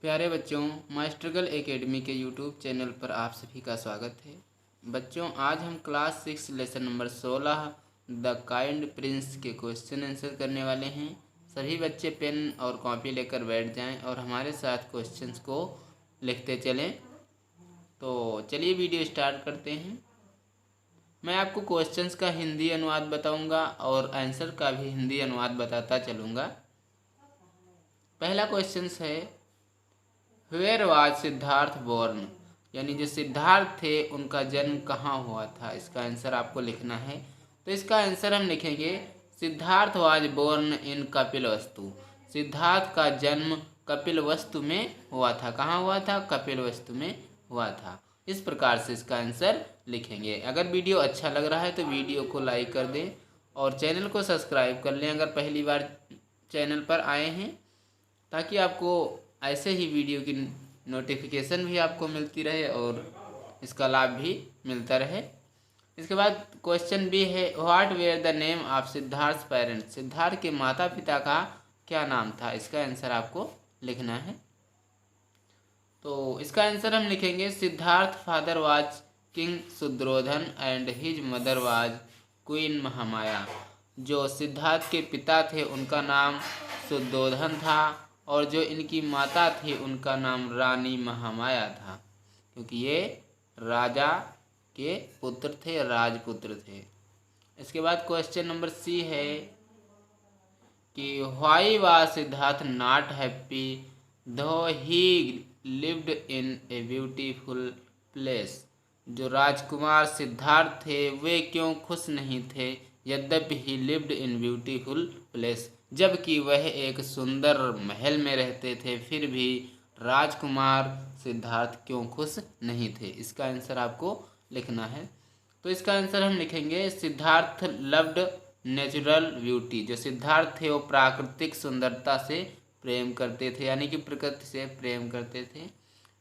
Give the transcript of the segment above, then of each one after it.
प्यारे बच्चों, मास्टरगल एकेडमी के यूट्यूब चैनल पर आप सभी का स्वागत है। बच्चों, आज हम class 6 lesson number 16 the kind Prince के क्वेश्चन आंसर करने वाले हैं। सभी बच्चे पेन और कॉपी लेकर बैठ जाएं और हमारे साथ क्वेश्चंस को लिखते चलें। तो चलिए वीडियो स्टार्ट करते हैं। मैं आपको क्वेश्चंस का हिंदी अनुवाद बताऊंगा और आंसर का भी हिंदी अनुवाद बताता चलूँगा। पहला क्वेश्चन है, वेयर वाज सिद्धार्थ बोर्न, यानी जो सिद्धार्थ थे उनका जन्म कहाँ हुआ था। इसका आंसर आपको लिखना है। तो इसका आंसर हम लिखेंगे, Siddhartha was born in Kapilavastu. Siddhartha का जन्म कपिलवस्तु में हुआ था। कहाँ हुआ था? कपिलवस्तु में हुआ था। इस प्रकार से इसका आंसर लिखेंगे। अगर वीडियो अच्छा लग रहा है तो वीडियो को लाइक कर दें और चैनल को सब्सक्राइब कर लें अगर पहली बार चैनल पर आए हैं, ताकि आपको ऐसे ही वीडियो की नोटिफिकेशन भी आपको मिलती रहे और इसका लाभ भी मिलता रहे। इसके बाद क्वेश्चन बी है, what were the name of Siddhartha parents. Siddhartha के माता पिता का क्या नाम था। इसका आंसर आपको लिखना है। तो इसका आंसर हम लिखेंगे, Siddhartha father was king Suddhodana and his mother was queen Mahamaya. जो सिद्धार्थ के पिता थे उनका नाम सुद्रोधन था और जो इनकी माता थी उनका नाम रानी महामाया था, क्योंकि ये राजा के पुत्र थे, राजपुत्र थे। इसके बाद क्वेश्चन नंबर सी है कि why was Siddhartha not happy though he lived in a beautiful place. जो राजकुमार सिद्धार्थ थे वे क्यों खुश नहीं थे, यद्यपि ही लिव्ड इन ब्यूटीफुल प्लेस, जबकि वह एक सुंदर महल में रहते थे, फिर भी राजकुमार सिद्धार्थ क्यों खुश नहीं थे। इसका आंसर आपको लिखना है। तो इसका आंसर हम लिखेंगे, सिद्धार्थ लव्ड नेचुरल ब्यूटी। जो सिद्धार्थ थे वो प्राकृतिक सुंदरता से प्रेम करते थे, यानी कि प्रकृति से प्रेम करते थे।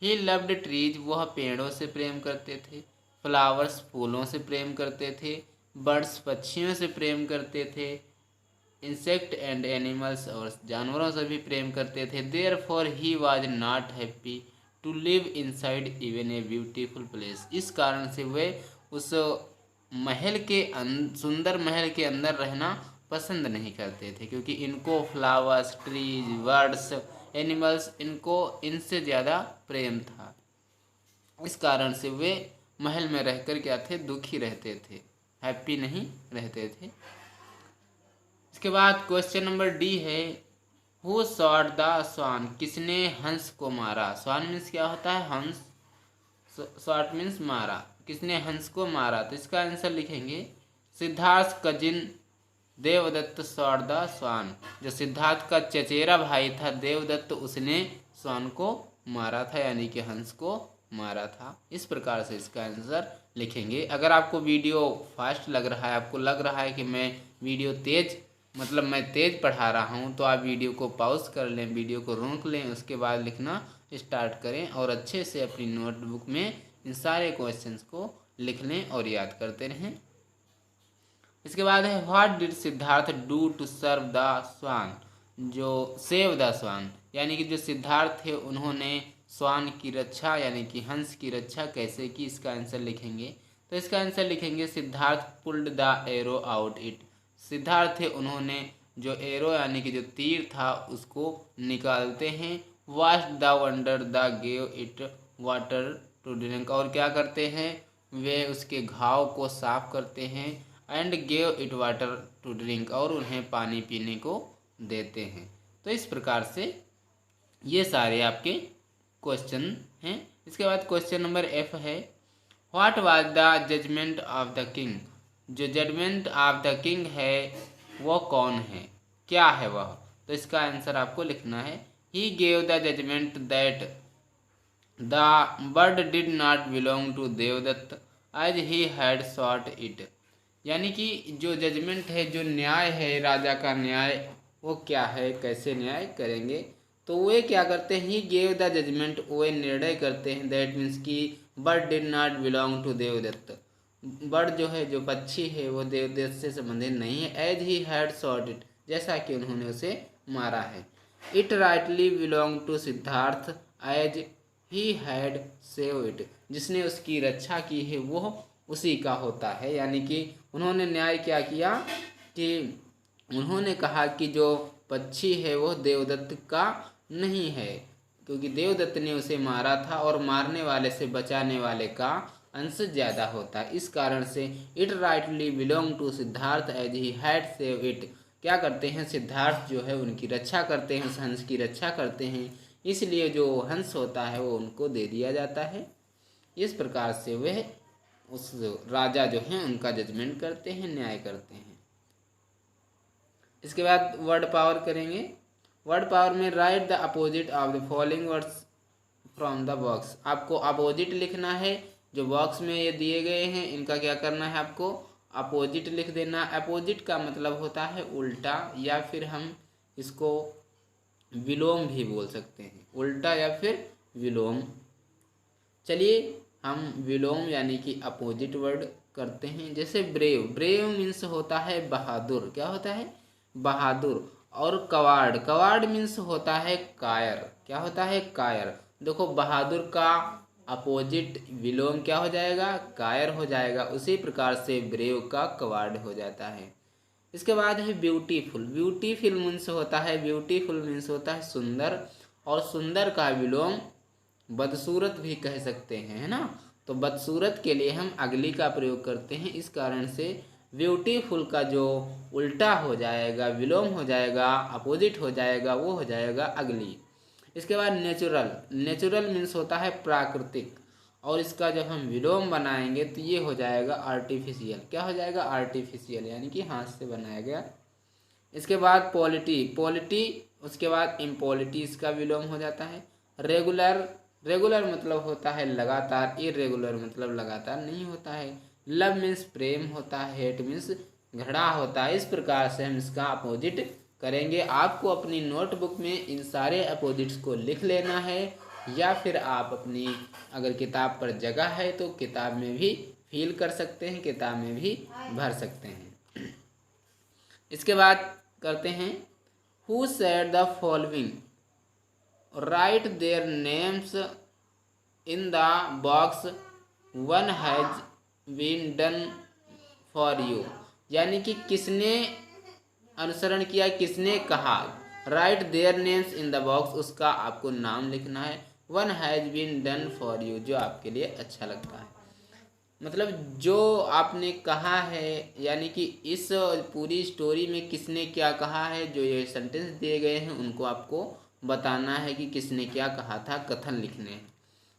ही लव्ड ट्रीज, वह पेड़ों से प्रेम करते थे। फ्लावर्स, फूलों से प्रेम करते थे। बर्ड्स, पक्षियों से प्रेम करते थे। इंसेक्ट एंड एनिमल्स, और जानवरों से भी प्रेम करते थे। Therefore he was not happy to live inside even a beautiful place. इस कारण से वे उस महल के सुंदर महल के अंदर रहना पसंद नहीं करते थे, क्योंकि इनको फ्लावर्स, ट्रीज, बर्ड्स, एनिमल्स, इनको इनसे ज़्यादा प्रेम था। इस कारण से वे महल में रहकर क्या थे, दुखी रहते थे, हैप्पी नहीं रहते थे। इसके बाद क्वेश्चन नंबर डी है, हु शॉट द स्वान, किसने हंस को मारा। स्वान मीन्स क्या होता है? हंस। शॉट मीन्स मारा। किसने हंस को मारा। तो इसका आंसर लिखेंगे, Siddhartha cousin Devadatta shot the swan. जो सिद्धार्थ का चचेरा भाई था देवदत्त, उसने स्वान को मारा था, यानी कि हंस को मारा था। इस प्रकार से इसका आंसर लिखेंगे। अगर आपको वीडियो फास्ट लग रहा है, आपको लग रहा है कि मैं वीडियो मैं तेज पढ़ा रहा हूँ, तो आप वीडियो को पॉज कर लें, वीडियो को रोक लें, उसके बाद लिखना स्टार्ट करें और अच्छे से अपनी नोटबुक में इन सारे क्वेश्चंस को लिख लें और याद करते रहें। इसके बाद है, what did Siddhartha do to serve the swan. जो सेव द स्वान, यानी कि जो सिद्धार्थ थे उन्होंने स्वान की रक्षा, यानी कि हंस की रक्षा कैसे की। इसका आंसर लिखेंगे। तो इसका आंसर लिखेंगे, Siddharth pulled the arrow out it. Siddharth थे उन्होंने जो एरो, यानी कि जो तीर था, उसको निकालते हैं। Wash the wound the gave it water to drink, और क्या करते हैं, वे उसके घाव को साफ करते हैं। And gave it water to drink, और उन्हें पानी पीने को देते हैं। तो इस प्रकार से ये सारे आपके क्वेश्चन हैं। इसके बाद क्वेश्चन नंबर एफ है, what was the judgement of the king. जो जजमेंट ऑफ द किंग है वो कौन है, क्या है वह। तो इसका आंसर आपको लिखना है, he gave the judgement that the bird did not belong to Devadatta as he had shot it. यानी कि जो जजमेंट है, जो न्याय है, राजा का न्याय, वो क्या है, कैसे न्याय करेंगे। तो वे क्या करते हैं, ही गेव द जजमेंट, वे निर्णय करते हैं, दैट मीन्स कि bird did not belong to Devadatta. Bird जो है, जो पक्षी है, वो देवदत्त से संबंधित नहीं है। As he had shot it, जैसा कि उन्होंने उसे मारा है। It rightly belong to Siddhartha as he had save it, जिसने उसकी रक्षा की है वो उसी का होता है। यानी कि उन्होंने न्याय क्या किया कि उन्होंने कहा कि जो पक्षी है वो देवदत्त का नहीं है, क्योंकि देवदत्त ने उसे मारा था और मारने वाले से बचाने वाले का अंश ज़्यादा होता है। इस कारण से it rightly belong to Siddhartha as he had save it. क्या करते हैं, सिद्धार्थ जो है उनकी रक्षा करते हैं, उस हंस की रक्षा करते हैं, इसलिए जो हंस होता है वो उनको दे दिया जाता है। इस प्रकार से वह उस राजा जो हैं उनका जजमेंट करते हैं, न्याय करते हैं। इसके बाद वर्ड पावर करेंगे। वर्ड पावर में right the opposite of the following words from the box. आपको अपोजिट लिखना है, जो बॉक्स में ये दिए गए हैं इनका क्या करना है, आपको अपोजिट लिख देना। अपोजिट का मतलब होता है उल्टा, या फिर हम इसको विलोम भी बोल सकते हैं, उल्टा या फिर विलोम। चलिए हम विलोम यानी कि अपोजिट वर्ड करते हैं। जैसे ब्रेव, ब्रेव मीन्स होता है बहादुर, क्या होता है, बहादुर। और कवार्ड, कवार्ड मीन्स होता है कायर, क्या होता है, कायर। देखो बहादुर का अपोजिट विलोम क्या हो जाएगा, कायर हो जाएगा। उसी प्रकार से ब्रेव का कवार्ड हो जाता है। इसके बाद है ब्यूटीफुल, ब्यूटीफुल मीन्स होता है, ब्यूटीफुल मीन्स होता है सुंदर, और सुंदर का विलोम बदसूरत भी कह सकते हैं, है ना। तो बदसूरत के लिए हम अगली का प्रयोग करते हैं। इस कारण से ब्यूटीफुल का जो उल्टा हो जाएगा, विलोम हो जाएगा, अपोजिट हो जाएगा, वो हो जाएगा अगली। इसके बाद नेचुरल, नेचुरल मीन्स होता है प्राकृतिक, और इसका जब हम विलोम बनाएंगे तो ये हो जाएगा आर्टिफिशियल, क्या हो जाएगा, आर्टिफिशियल, यानी कि हाथ से बनाया गया। इसके बाद पॉलिटी, पॉलिटी, उसके बाद इम्पॉलिटी, इसका विलोम हो जाता है। रेगुलर, रेगुलर मतलब होता है लगातार, इरेगुलर मतलब लगातार नहीं होता है। लव मीन्स प्रेम होता है, हेट मीन्स घृणा होता है। इस प्रकार से हम इसका अपोजिट करेंगे। आपको अपनी नोटबुक में इन सारे अपोजिट्स को लिख लेना है, या फिर आप अपनी अगर किताब पर जगह है तो किताब में भी फिल कर सकते हैं, किताब में भी भर सकते हैं। इसके बाद करते हैं who said the following, write their names in the box one has been done for you. यानी कि किसने अनुसरण किया, किसने कहा। Write their names in the box, उसका आपको नाम लिखना है। One has been done for you, जो आपके लिए अच्छा लगता है, मतलब जो आपने कहा है, यानी कि इस पूरी स्टोरी में किसने क्या कहा है। जो ये सेंटेंस दिए गए हैं उनको आपको बताना है कि किसने क्या कहा था, कथन लिखने हैं।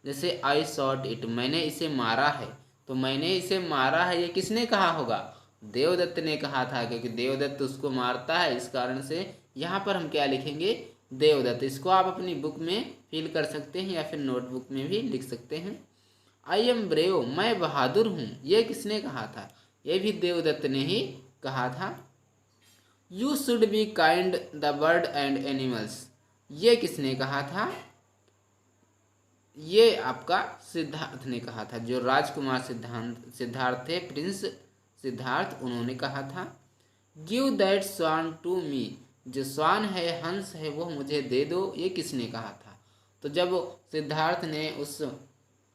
जैसे आई शॉट इट, मैंने इसे मारा है, तो मैंने इसे मारा है ये किसने कहा होगा, देवदत्त ने कहा था, क्योंकि देवदत्त उसको मारता है। इस कारण से यहाँ पर हम क्या लिखेंगे, देवदत्त। इसको आप अपनी बुक में फिल कर सकते हैं या फिर नोटबुक में भी लिख सकते हैं। आई एम ब्रेव, मैं बहादुर हूँ, ये किसने कहा था, ये भी देवदत्त ने ही कहा था। You should be kind the bird and animals, ये किसने कहा था, ये आपका सिद्धार्थ ने कहा था। जो राजकुमार सिद्धार्थ थे, प्रिंस सिद्धार्थ, उन्होंने कहा था। Give that swan to me, जो स्वान है, हंस है, वो मुझे दे दो, ये किसने कहा था। तो जब सिद्धार्थ ने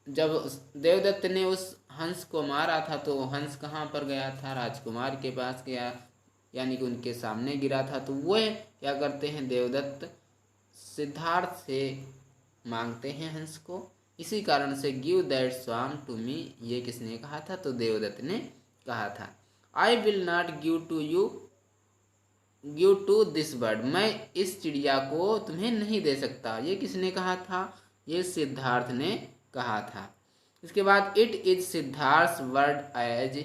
जब देवदत्त ने उस हंस को मारा था तो हंस कहाँ पर गया था, राजकुमार के पास गया, यानी कि उनके सामने गिरा था। तो वह क्या करते हैं, देवदत्त सिद्धार्थ से मांगते हैं हंस को। इसी कारण से give that swan to me, ये किसने कहा था, तो देवदत्त ने कहा था। I will not give to this bird, मैं इस चिड़िया को तुम्हें नहीं दे सकता, ये किसने कहा था, ये सिद्धार्थ ने कहा था। इसके बाद it is Siddhartha word as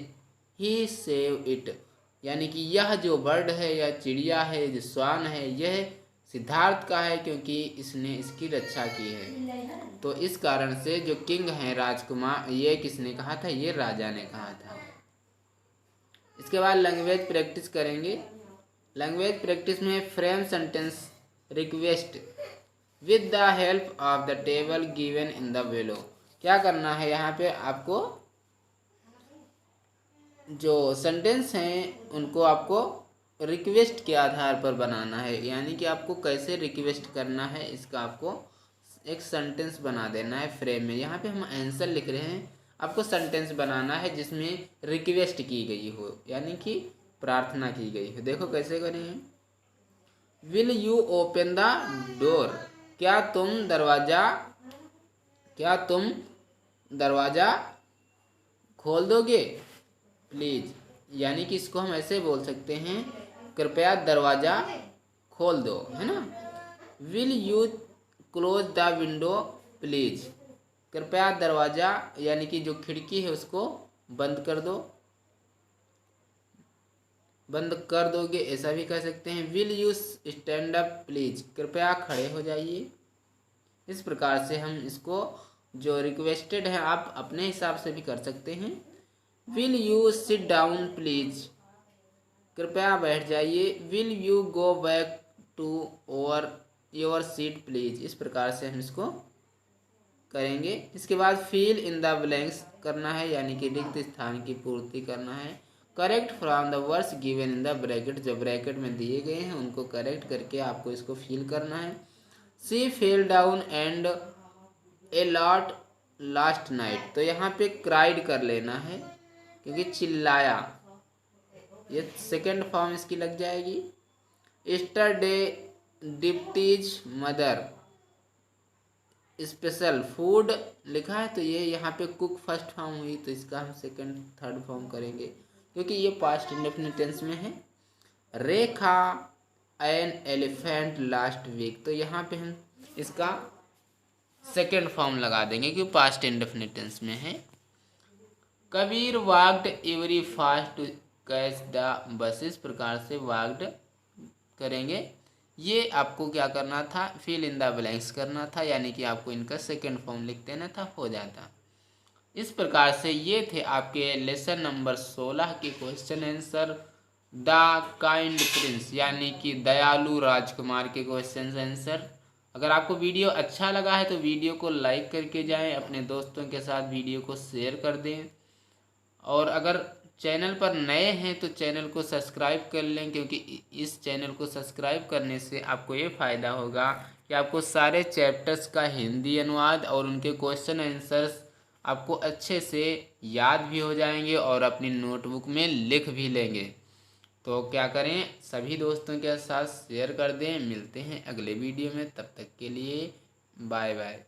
he saved it, यानी कि यह जो बर्ड है या चिड़िया है, जो स्वान है, यह सिद्धार्थ का है क्योंकि इसने इसकी रक्षा की है। तो इस कारण से जो किंग है, राजकुमार, ये किसने कहा था, ये राजा ने कहा था। इसके बाद लैंग्वेज प्रैक्टिस करेंगे। लैंग्वेज प्रैक्टिस में frame sentence request with the help of the table given in the below. क्या करना है, यहाँ पे आपको जो सेंटेंस हैं उनको आपको रिक्वेस्ट के आधार पर बनाना है, यानी कि आपको कैसे रिक्वेस्ट करना है, इसका आपको एक सेंटेंस बना देना है फ्रेम में। यहाँ पे हम आंसर लिख रहे हैं, आपको सेंटेंस बनाना है जिसमें रिक्वेस्ट की गई हो, यानी कि प्रार्थना की गई हो। देखो कैसे करेंगे। Will you open the door, क्या तुम दरवाज़ा खोल दोगे प्लीज़, यानी कि इसको हम ऐसे बोल सकते हैं, कृपया दरवाज़ा खोल दो, है ना। Will you close the window please, कृपया दरवाज़ा यानी कि जो खिड़की है उसको बंद कर दोगे, ऐसा भी कह सकते हैं। Will you stand up please, कृपया खड़े हो जाइए। इस प्रकार से हम इसको जो रिक्वेस्टेड है आप अपने हिसाब से भी कर सकते हैं। Will you sit down please, कृपया बैठ जाइए। Will you go back to your seat please, इस प्रकार से हम इसको करेंगे। इसके बाद फिल इन द ब्लैंक्स करना है, यानी कि रिक्त स्थान की पूर्ति करना है। Correct from the words given in the bracket, जो ब्रैकेट में दिए गए हैं उनको करेक्ट करके आपको इसको फिल करना है। C fell down and a lot last night, तो यहाँ पे क्राइड कर लेना है क्योंकि चिल्लाया, ये सेकेंड फॉर्म इसकी लग जाएगी। Yesterday deputies mother special food लिखा है, तो ये यहाँ पे कुक फर्स्ट फॉर्म हुई, तो इसका हम सेकंड थर्ड फॉर्म करेंगे क्योंकि ये पास्ट इंडेफिनिट टेंस में है। रेखा एन एलिफेंट लास्ट वीक, तो यहाँ पे हम इसका सेकंड फॉर्म लगा देंगे क्योंकि पास्ट इंडेफिनिट टेंस में है। Kabir walked every fast to catch the bus, इस प्रकार से वॉक्ड करेंगे। ये आपको क्या करना था, फिल इन द ब्लैंक्स करना था, यानी कि आपको इनका सेकंड फॉर्म लिख देना था, हो जाता। इस प्रकार से ये थे आपके लेसन नंबर 16 के question answer, the kind Prince यानी कि दयालु राजकुमार के क्वेश्चन आंसर। अगर आपको वीडियो अच्छा लगा है तो वीडियो को लाइक करके जाएं, अपने दोस्तों के साथ वीडियो को शेयर कर दें, और अगर चैनल पर नए हैं तो चैनल को सब्सक्राइब कर लें, क्योंकि इस चैनल को सब्सक्राइब करने से आपको ये फ़ायदा होगा कि आपको सारे चैप्टर्स का हिंदी अनुवाद और उनके क्वेश्चन आंसर्स आपको अच्छे से याद भी हो जाएंगे और अपनी नोटबुक में लिख भी लेंगे। तो क्या करें, सभी दोस्तों के साथ शेयर कर दें। मिलते हैं अगले वीडियो में, तब तक के लिए बाय बाय।